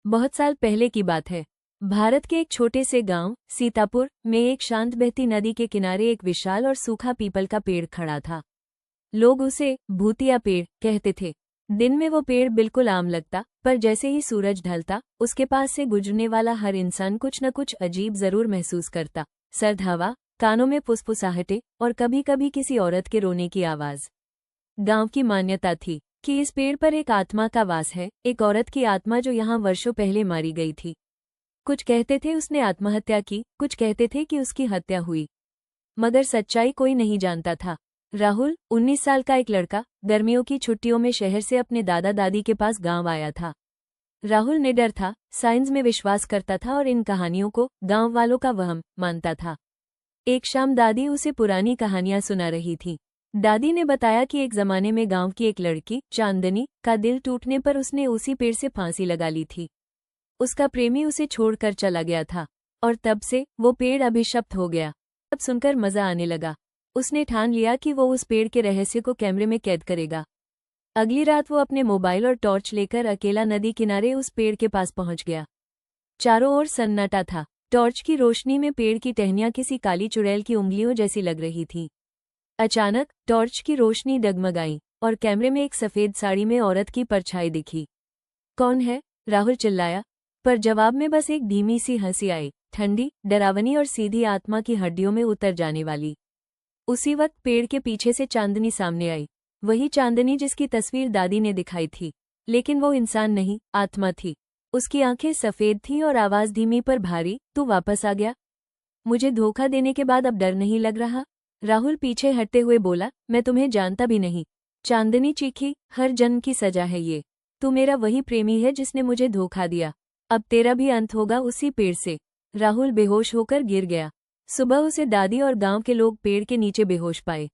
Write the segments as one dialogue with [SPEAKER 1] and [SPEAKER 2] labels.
[SPEAKER 1] बहुत साल पहले की बात है। भारत के एक छोटे से गांव सीतापुर में एक शांत बहती नदी के किनारे एक विशाल और सूखा पीपल का पेड़ खड़ा था। लोग उसे भूतिया पेड़ कहते थे। दिन में वो पेड़ बिल्कुल आम लगता, पर जैसे ही सूरज ढलता उसके पास से गुजरने वाला हर इंसान कुछ न कुछ अजीब जरूर महसूस करता। सर्द हवा, कानों में फुसफुसाहटें और कभी कभी किसी औरत के रोने की आवाज। गांव की मान्यता थी कि इस पेड़ पर एक आत्मा का वास है, एक औरत की आत्मा जो यहाँ वर्षों पहले मारी गई थी। कुछ कहते थे उसने आत्महत्या की, कुछ कहते थे कि उसकी हत्या हुई, मगर सच्चाई कोई नहीं जानता था। राहुल 19 साल का एक लड़का गर्मियों की छुट्टियों में शहर से अपने दादा दादी के पास गांव आया था। राहुल निडर था, साइंस में विश्वास करता था और इन कहानियों को गांव वालों का वहम मानता था। एक शाम दादी उसे पुरानी कहानियां सुना रही थी। दादी ने बताया कि एक जमाने में गांव की एक लड़की चांदनी का दिल टूटने पर उसने उसी पेड़ से फांसी लगा ली थी। उसका प्रेमी उसे छोड़कर चला गया था और तब से वो पेड़ अभिशप्त हो गया। तब सुनकर मजा आने लगा। उसने ठान लिया कि वो उस पेड़ के रहस्य को कैमरे में कैद करेगा। अगली रात वो अपने मोबाइल और टॉर्च लेकर अकेला नदी किनारे उस पेड़ के पास पहुंच गया। चारों ओर सन्नाटा था। टॉर्च की रोशनी में पेड़ की टहनियां किसी काली चुड़ैल की उंगलियों जैसी लग रही थी। अचानक टॉर्च की रोशनी डगमगाई और कैमरे में एक सफेद साड़ी में औरत की परछाई दिखी। कौन है? राहुल चिल्लाया, पर जवाब में बस एक धीमी सी हंसी आई, ठंडी, डरावनी और सीधी आत्मा की हड्डियों में उतर जाने वाली। उसी वक्त पेड़ के पीछे से चांदनी सामने आई, वही चांदनी जिसकी तस्वीर दादी ने दिखाई थी। लेकिन वो इंसान नहीं, आत्मा थी। उसकी आंखें सफेद थीं और आवाज धीमी पर भारी, तू वापस आ गया? मुझे धोखा देने के बाद अब डर नहीं लग रहा? राहुल पीछे हटते हुए बोला, मैं तुम्हें जानता भी नहीं। चांदनी चीखी, हर जन्म की सजा है ये। तू मेरा वही प्रेमी है जिसने मुझे धोखा दिया। अब तेरा भी अंत होगा उसी पेड़ से। राहुल बेहोश होकर गिर गया। सुबह उसे दादी और गांव के लोग पेड़ के नीचे बेहोश पाए।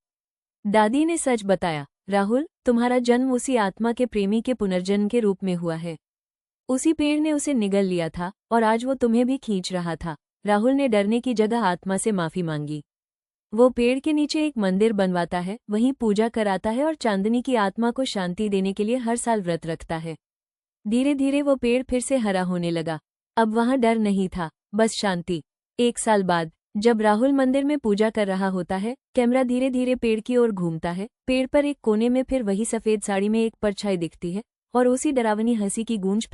[SPEAKER 1] दादी ने सच बताया, राहुल, तुम्हारा जन्म उसी आत्मा के प्रेमी के पुनर्जन्म के रूप में हुआ है। उसी पेड़ ने उसे निगल लिया था और आज वो तुम्हें भी खींच रहा था। राहुल ने डरने की जगह आत्मा से माफी मांगी। वो पेड़ के नीचे एक मंदिर बनवाता है, वहीं पूजा कराता है और चांदनी की आत्मा को शांति देने के लिए हर साल व्रत रखता है। धीरे धीरे वो पेड़ फिर से हरा होने लगा। अब वहां डर नहीं था, बस शांति। 1 साल बाद जब राहुल मंदिर में पूजा कर रहा होता है, कैमरा धीरे धीरे पेड़ की ओर घूमता है। पेड़ पर एक कोने में फिर वही सफेद साड़ी में एक परछाई दिखती है और उसी डरावनी हंसी की गूंज